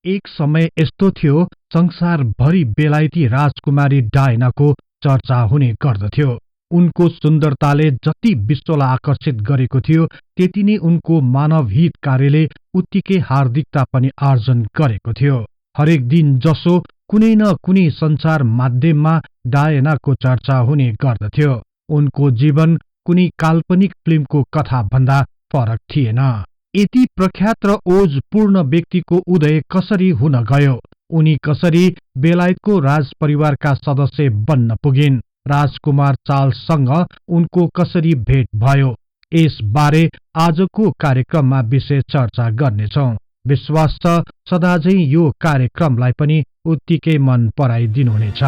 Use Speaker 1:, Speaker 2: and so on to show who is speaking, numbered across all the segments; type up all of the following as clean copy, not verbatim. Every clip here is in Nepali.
Speaker 1: एक समय यस्तो थियो, संसारभरि बेलायती राजकुमारी डायनाको चर्चा हुने गर्दथ्यो। उनको सुन्दरताले जति विश्वलाई आकर्षित गरेको थियो, त्यति नै उनको मानव हित कार्यले उत्तिकै हार्दिकता पनि आर्जन गरेको थियो। हरेक दिन जसो कुनै न कुनै संचार माध्यममा डायनाको चर्चा हुने गर्दथ्यो। उनको जीवन कुनै काल्पनिक फिल्मको कथा भन्दा फरक थिएन। यति प्रख्यात र ओजपूर्ण व्यक्तिको उदय कसरी हुन गयो? उनी कसरी बेलायतको राजपरिवारका सदस्य बन्न पुगिन्? राजकुमार चार्ल्ससँग उनको कसरी भेट भयो? यसबारे आजको कार्यक्रममा विशेष चर्चा गर्नेछौं। विश्वास छ सदाझै यो कार्यक्रमलाई पनि उत्तिकै मन पराइदिनुहुनेछ।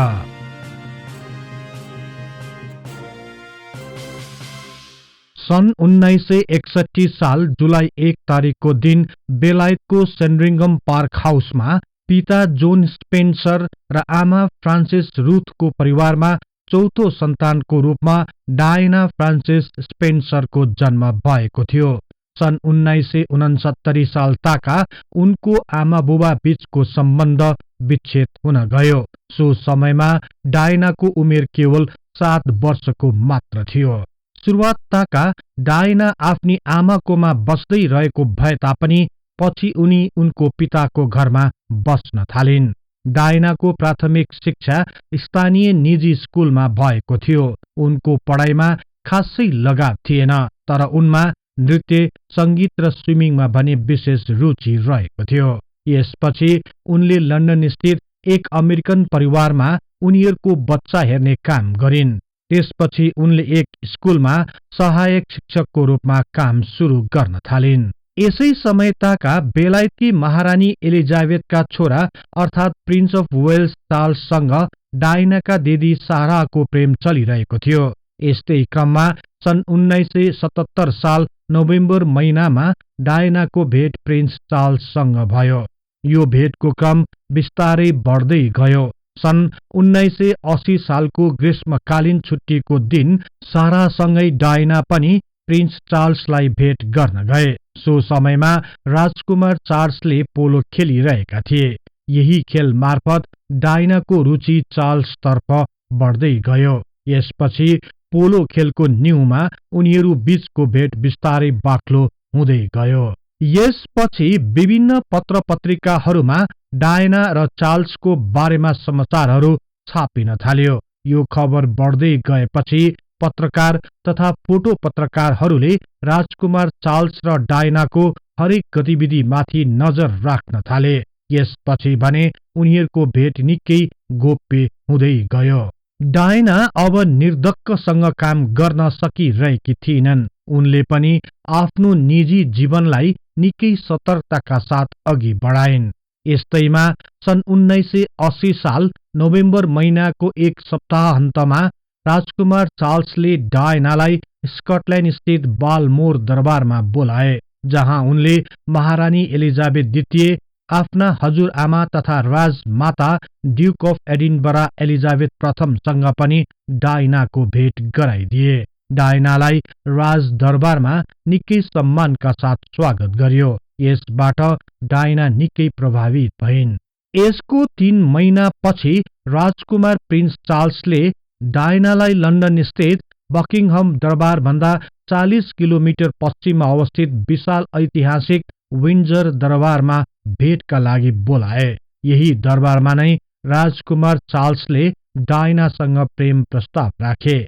Speaker 1: सन् 1961 साल जुलाई 1 तारिकको दिन बेलायतको सेन्ड्रिङ्गम पार्क हाउसमा पिता जोन स्पेन्सर र आमा फ्रान्सिस रुथको परिवारमा चौथो सन्तानको रूपमा डायना फ्रान्सिस स्पेन्सरको जन्म भएको थियो। सन् 1969 साल ताका उनको आमा बुबा बीचको सम्बन्ध विच्छेद हुन गयो। सो समयमा डायनाको उमेर केवल 7 वर्षको मात्र थियो। सुरुवात ताका डायना आफ्नी आमाकोमा बस्दै रहेको भए तापनि पछि उनी उनको पिताको घरमा बस्न थालिन्। डायनाको प्राथमिक शिक्षा स्थानीय निजी स्कुलमा भएको थियो। उनको पढाइमा खासै लगाव थिएन, तर उनमा नृत्य, संगीत र स्विमिङमा भने विशेष रुचि रहेको थियो। यसपछि उनले लन्डन स्थित एक अमेरिकन परिवारमा उनीहरूको बच्चा हेर्ने काम गरिन्। त्यसपछि उनले एक स्कुलमा सहायक शिक्षकको रूपमा काम सुरु गर्न थालिन्। यसै समय ताका बेलायतकी महारानी एलिजाबेथका छोरा अर्थात् प्रिन्स अफ वेल्स चार्ल्ससँग डायनाका दिदी साराको प्रेम चलिरहेको थियो। यस्तै क्रममा सन् 1977 साल नोभेम्बर महिनामा डायनाको भेट प्रिन्स चार्ल्ससँग भयो। यो भेटको क्रम बिस्तारै बढ्दै गयो। सन् 1980 सालको ग्रीष्मकालीन छुट्टीको दिन सारासँगै डायना पनि प्रिन्स चार्ल्सलाई भेट गर्न गए। सो समयमा राजकुमार चार्ल्सले पोलो खेलिरहेका थिए। यही खेल मार्फत डायनाको रुचि चार्ल्सतर्फ बढ्दै गयो। यसपछि पोलो खेलको न्यूमा उनीहरू बीचको भेट बिस्तारै बाक्लो हुँदै गयो। यसपछि विभिन्न पत्र-पत्रिकाहरूमा डायना र चार्ल्सको बारेमा समाचारहरू छापिन थाल्यो। यो खबर बढ्दै गएपछि पत्रकार तथा फोटो पत्रकारहरूले राजकुमार चार्ल्स र डायनाको हरेक गतिविधिमाथि नजर राख्न थाले। यसपछि भने उनीहरूको भेट निकै गोप्य हुँदै गयो। डायना अब निर्धक्कसँग काम गर्न सकिरहेकी थिइनन्। उनले पनि आफ्नो निजी जीवनलाई निकै सतर्कताका साथ अघि बढाइन्। यस्तैमा सन् 1980 साल नोभेम्बर महिनाको एक सप्ताहन्तमा राजकुमार चार्ल्सले डायनालाई स्कटल्यान्ड स्थित बालमोर दरबारमा बोलाए, जहाँ उनले महारानी एलिजाबेथ द्वितीय, आफ्ना हजुरआमा तथा राजमाता ड्युक अफ एडिनबरा एलिजाबेथ प्रथमसँग पनि डायनाको भेट गराइदिए। डायनालाई राजदरबारमा निकै सम्मानका साथ स्वागत गरियो। यसबाट डायना निकै प्रभावित भइन्। यसको 3 महिना पछि राजकुमार प्रिन्स चार्ल्सले डायनालाई लन्डन स्थित बकिङहम दरबार भन्दा 40 किलोमिटर पश्चिममा अवस्थित विशाल ऐतिहासिक विन्जर दरबारमा भेटका लागि बोलाए। यही दरबारमा नै राजकुमार चार्ल्सले डायनासँग प्रेम प्रस्ताव राखे।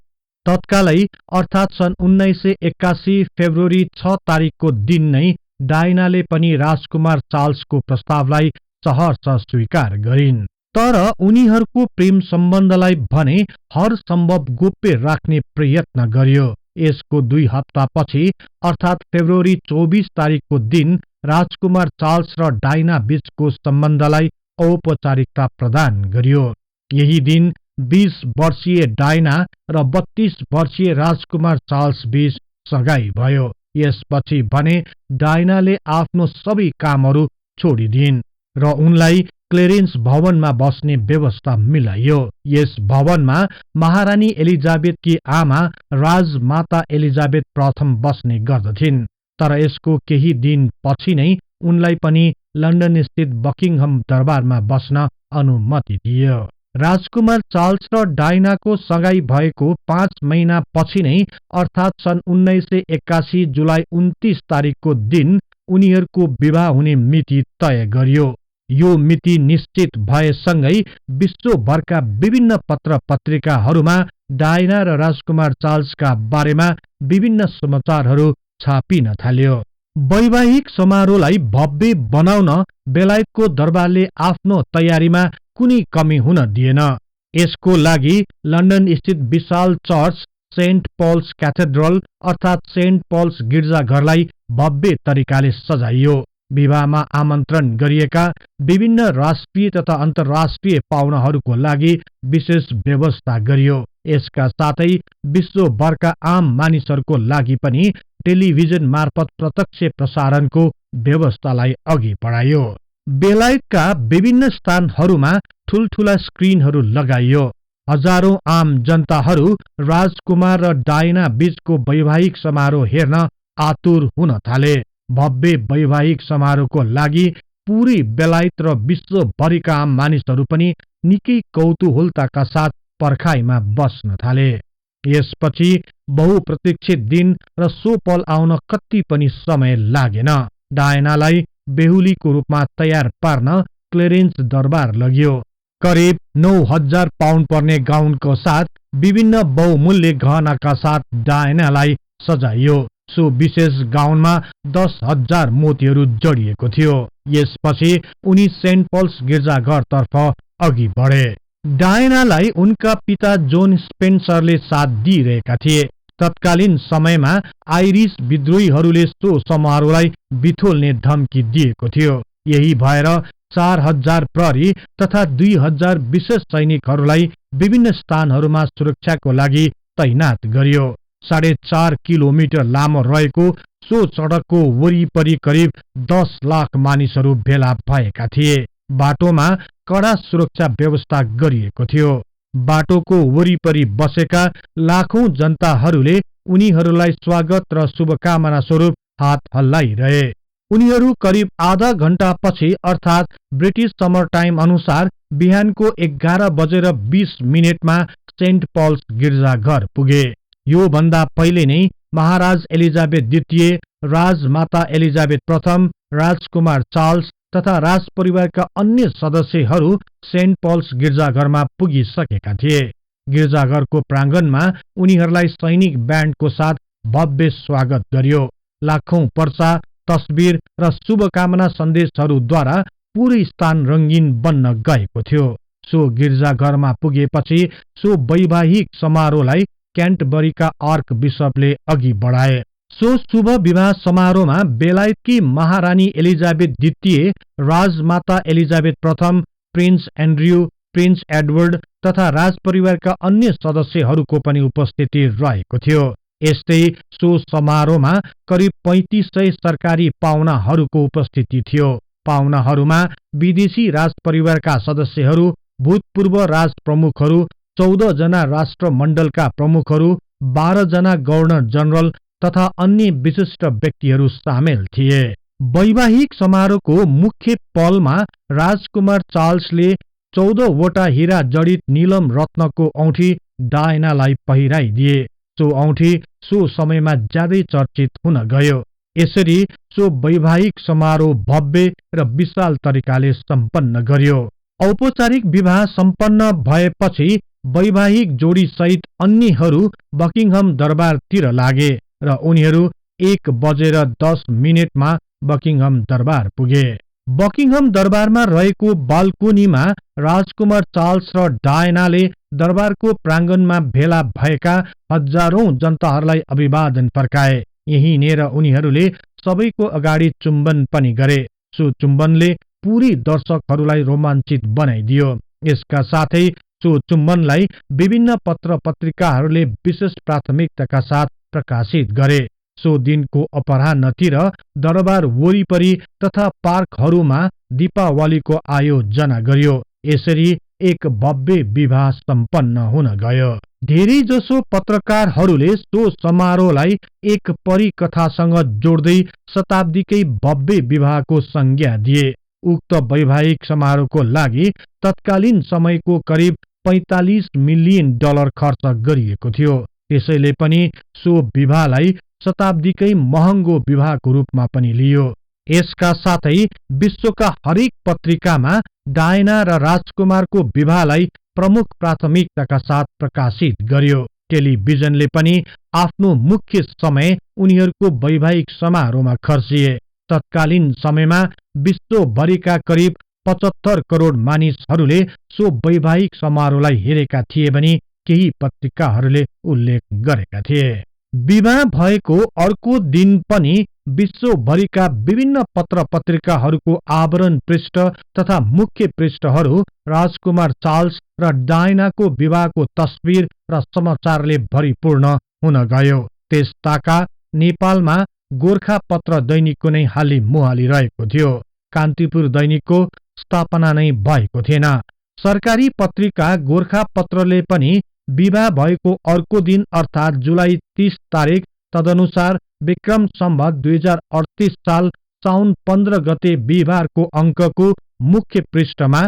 Speaker 1: तत्कालै अर्थात् सन् 1981 फेब्रुअरी 6 तारिकको दिन नै डायनाले पनि राजकुमार चार्ल्सको प्रस्तावलाई सहर्ष स्वीकार गरिन्। तर उनीहरूको प्रेम सम्बन्धलाई भने हर सम्भव गोप्य राख्ने प्रयत्न गरियो। यसको 2 हप्तापछि अर्थात् फेब्रुअरी 24 तारिकको दिन राजकुमार चार्ल्स र डायना बीचको सम्बन्धलाई औपचारिकता प्रदान गरियो। यही दिन 20 वर्षीय डायना र 32 वर्षीय राजकुमार चार्ल्स बीच सगाई भयो। यसपछि भने डायनाले आफ्नो सबै कामहरू छोडिदिइन् र उनलाई क्लेरेन्स भवनमा बस्ने व्यवस्था मिलाइयो। यस भवनमा महारानी एलिजाबेथकी आमा राजमाता एलिजाबेथ प्रथम बस्ने गर्दथिन्। तर यसको केही दिन पछि नै उनलाई पनि लन्डन स्थित बकिङहम दरबारमा बस्न अनुमति दियो। राजकुमार चार्ल्स र डायनाको सगाई भएको 5 महिना पछि नै अर्थात् सन् 1981 जुलाई 29 तारिकको दिन उनीहरूको विवाह हुने मिति तय गरियो। यो मिति निश्चित भएसँगै विश्वभरका विभिन्न पत्र पत्रिकाहरूमा डायना र राजकुमार चार्ल्सका बारेमा विभिन्न समाचारहरू छापिन थाल्यो। वैवाहिक समारोहलाई भव्य बनाउन बेलायतको दरबारले आफ्नो तयारीमा कुनै कमी हुन दिएन। यसको लागि लन्डन स्थित विशाल चर्च सेन्ट पल्स क्याथेड्रल अर्थात् सेन्ट पल्स गिर्जाघरलाई भव्य तरिकाले सजाइयो। विवाहमा आमन्त्रण गरिएका विभिन्न राष्ट्रिय तथा अन्तर्राष्ट्रिय पाहुनाहरूको लागि विशेष व्यवस्था गरियो। यसका साथै विश्वभरका आम मानिसहरूको लागि पनि टेलिभिजन मार्फत प्रत्यक्ष प्रसारणको व्यवस्थालाई अघि बढाइयो। बेलायतका विभिन्न स्थानहरूमा ठूल्ठूला स्क्रिनहरू लगाइयो। हजारौं आम जनताहरू राजकुमार र डायना बीचको वैवाहिक समारोह हेर्न आतुर हुन थाले। भव्य वैवाहिक समारोहको लागि पूरै बेलायत र विश्वभरिका आम मानिसहरू पनि निकै कौतूहलताका साथ पर्खाइमा बस्न थाले। यसपछि बहुप्रतीक्षित दिन र सो पल आउन कति पनि समय लागेन। डायनालाई बेहुलीको रूपमा तयार पार्न क्लेरेन्स दरबार लगियो। करिब 9000 पाउन्ड पर्ने गाउनको साथ विभिन्न बहुमूल्य गहनाका साथ डायनालाई सजाइयो। सो विशेष गाउनमा 10,000 मोतीहरू जडिएको थियो। यसपछि उनी सेन्ट पल्स गिर्जाघरतर्फ अघि बढे। डायनालाई उनका पिता जोन स्पेन्सरले साथ दिइरहेका थिए। तत्कालीन समयमा आइरिस विद्रोहीहरूले सो समारोहलाई बिथोल्ने धम्की दिएको थियो। यही भएर 4000 प्रहरी तथा 2000 विशेष सैनिकहरूलाई विभिन्न स्थानहरूमा सुरक्षाको लागि तैनात गरियो। 4.5 किलोमिटर लामो रहेको सो सडकको वरिपरि करिब 10 लाख मानिसहरू भेला भएका थिए। बाटोमा कडा सुरक्षा व्यवस्था गरिएको थियो। बाटोको वरिपरि बसेका लाखौं जनताहरूले उनीहरूलाई स्वागत र शुभकामना स्वरूप हात हल्लाइरहे। उनीहरू करिब आधा घण्टा पछि अर्थात् ब्रिटिस समर टाइम अनुसार बिहानको 11:20 सेन्ट पल्स गिर्जाघर पुगे। यो भन्दा पहिले नै महाराज एलिजाबेथ द्वितीय, राजमाता एलिजाबेथ प्रथम, राजकुमार चार्ल्स तथा राजपरिवारका अन्य सदस्यहरू सेन्ट पल्स गिर्जाघरमा पुगिसकेका थिए। गिर्जाघरको प्राङ्गणमा उनीहरूलाई सैनिक ब्यान्डको साथ भव्य स्वागत गरियो। लाखौं पर्चा, तस्बिर र शुभकामना सन्देशहरूद्वारा पूरै स्थान रंगीन बन्न गएको थियो। सो गिर्जाघरमा पुगेपछि सो वैवाहिक समारोहलाई क्यान्टबरीका आर्क बिशपले अघि बढाए। सो शुभ विवाह समारोहमा बेलायतकी महारानी एलिजाबेथ द्वितीय, राजमाता एलिजाबेथ प्रथम, प्रिन्स एन्ड्रयू, प्रिन्स एडवर्ड तथा राजपरिवारका अन्य सदस्यहरूको पनि उपस्थिति रहेको थियो। यस्तै सो समारोहमा करिब 3500 सरकारी पाहुनाहरूको उपस्थिति थियो। पाहुनाहरूमा विदेशी राजपरिवारका सदस्यहरू, भूतपूर्व राज प्रमुखहरू, 14 जना राष्ट्रमण्डलका प्रमुखहरू, 12 जना गभर्नर जनरल तथा अन्य विशिष्ट व्यक्तिहरू सामेल थिए। वैवाहिक समारोहको मुख्य पलमा राजकुमार चार्ल्सले 14 वटा हीरा जडित नीलम रत्नको औँठी डायनालाई पहिराइदिए। सो औँठी सो समयमा ज्यादै चर्चित हुन गयो। यसरी सो वैवाहिक समारोह भव्य र विशाल तरिकाले सम्पन्न गरियो। औपचारिक विवाह सम्पन्न भएपछि वैवाहिक जोडी सहित अन्यहरू बकिङहम दरबारतिर लागे र उनीहरू 1:10 बकिङहम दरबार पुगे। बकिङहम दरबारमा रहेको बाल्कोनीमा राजकुमार चार्ल्स र डायनाले दरबारको प्राङ्गणमा भेला भएका हजारौं जनताहरूलाई अभिवादन फर्काए। यहीँनेर उनीहरूले सबैको अगाडि चुम्बन पनि गरे। सो चुम्बनले पूरै दर्शकहरूलाई रोमाञ्चित बनाइदियो। यसका साथै सो चुम्बनलाई विभिन्न पत्र पत्रिकाहरूले विशेष प्राथमिकताका साथ प्रकाशित गरे। सो दिनको अपराह्नतिर दरबार वरिपरि तथा पार्कहरूमा दीपावलीको आयोजना गरियो। यसरी एक भव्य विवाह सम्पन्न हुन गयो। धेरै जसो पत्रकारहरूले सो समारोहलाई एक परिकथासँग जोड्दै शताब्दीकै भव्य विवाहको संज्ञा दिए। उक्त वैवाहिक समारोहको लागि तत्कालीन समयको करिब $45 मिलियन खर्च गरिएको थियो। त्यसैले पनि सो विवाहलाई शताब्दीकै महँगो विवाहको रूपमा पनि लियो। यसका साथै विश्वका हरेक पत्रिकामा डायना र राजकुमारको विवाहलाई प्रमुख प्राथमिकताका साथ प्रकाशित गर्यो। टेलिभिजनले पनि आफ्नो मुख्य समय उनीहरूको वैवाहिक समारोहमा खर्चिए। तत्कालीन समयमा विश्वभरिका करिब 75 करोड मानिसहरूले सो वैवाहिक समारोहलाई हेरेका थिए भनी केही पत्रिकाहरूले उल्लेख गरेका थिए। विवाह भएको अर्को दिन पनि विश्वभरिका विभिन्न पत्र पत्रिकाहरूको आवरण पृष्ठ तथा मुख्य पृष्ठहरू राजकुमार चार्ल्स र डायनाको विवाहको तस्बिर र समाचारले भरिपूर्ण हुन गयो। त्यस ताका नेपालमा गोर्खा पत्र दैनिकको नै हाली मुहाली रहेको थियो। कान्तिपुर दैनिकको स्थापना नै भएको थिएन। सरकारी पत्रिका गोर्खा पत्रले पनि विवाह भएको अर्को दिन अर्थात जुलाई 30 तारिक तदनुसार विक्रम सम्वत 2038 साल साउन 15 गते बिहिबारको अङ्कको मुख्य पृष्ठमा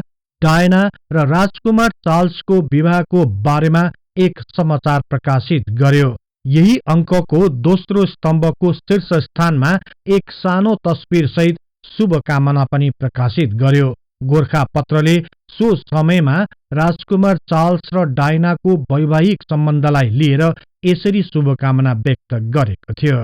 Speaker 1: डायना र राजकुमार चार्ल्सको विवाहको बारेमा एक समाचार प्रकाशित गर्यो। यही अङ्कको दोस्रो स्तम्भको शीर्ष स्थानमा एक सानो तस्बिर सहित शुभकामना पनि प्रकाशित गर्यो। गोर्खा पत्रले सो समयमा राजकुमार चार्ल्स र डायनाको वैवाहिक सम्बन्धलाई लिएर यसरी शुभकामना व्यक्त गरेको थियो।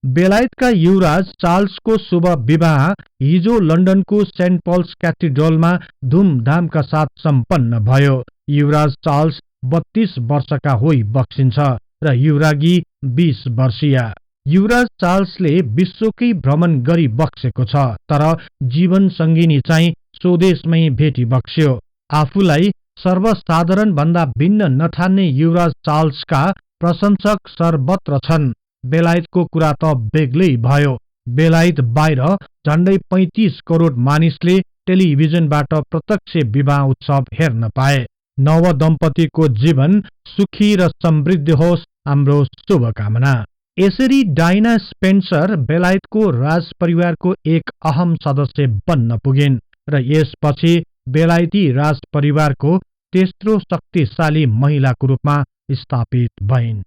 Speaker 1: बेलायतका युवराज चार्ल्सको शुभ विवाह हिजो लन्डनको सेन्ट पल्स क्याथेड्रलमा धुमधामका साथ सम्पन्न भयो। युवराज चार्ल्स 32 वर्षका होइ बक्सिन्छ र युवरागी 20 वर्षीया। युवराज चार्ल्सले विश्वकै भ्रमण गरी बक्सेको छ, तर जीवन सङ्गिनी चाहिँ स्वदेशमै भेटी बक्स्यो। आफूलाई सर्वसाधारण भन्दा भिन्न नठान्ने युवराज चार्ल्सका प्रशंसक सर्वत्र छन्। बेलायतको कुरा त बेग्लै भयो। बेलायत बाहिर झण्डै 35 करोड मानिसले टेलिभिजनबाट प्रत्यक्ष विवाह उत्सव हेर्न पाए। नव दम्पतिको जीवन सुखी र समृद्ध होस्, हाम्रो शुभकामना। यसरी डायना स्पेन्सर बेलायतको राज परिवारको एक अहम सदस्य बन्न पुगिन् र यसपछि बेलायती राज परिवारको तेस्रो शक्तिशाली महिलाको रूपमा स्थापित भइन्।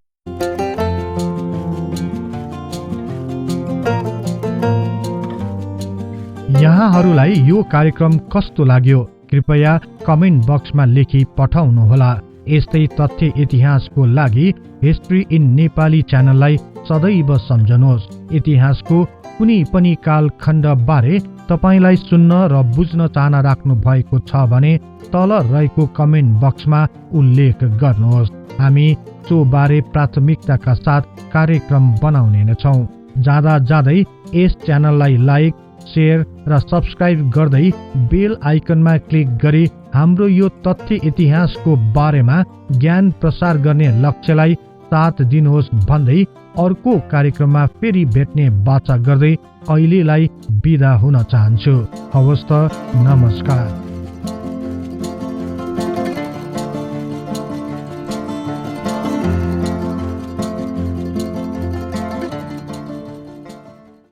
Speaker 1: यहाँहरूलाई यो कार्यक्रम कस्तो लाग्यो कृपया कमेन्ट बक्समा लेखी पठाउनुहोला। यस्तै तथ्य इतिहासको लागि हिस्ट्री इन नेपाली च्यानललाई सदैव सम्झनुहोस्। इतिहासको कुनै पनि कालखण्ड बारे तपाईलाई सुन्न र बुझ्न चाहना राख्नु भएको छ भने तल रहेको कमेन्ट बक्समा उल्लेख गर्नुहोस्। हामी सो बारे प्राथमिकताका साथ कार्यक्रम बनाउने नै छौं। जाँदा जाँदै यस च्यानललाई लाइक, शेयर र सब्स्क्राइब गर्दै बेल आइकनमा क्लिक गरी हाम्रो यो तथ्य इतिहासको बारेमा ज्ञान प्रसार गर्ने लक्ष्यलाई साथ दिनुहोस् भन्दै अर्को कार्यक्रममा फेरि भेट्ने बाचा गर्दै अहिलेलाई बिदा हुन चाहन्छु। हवस् त, नमस्कार।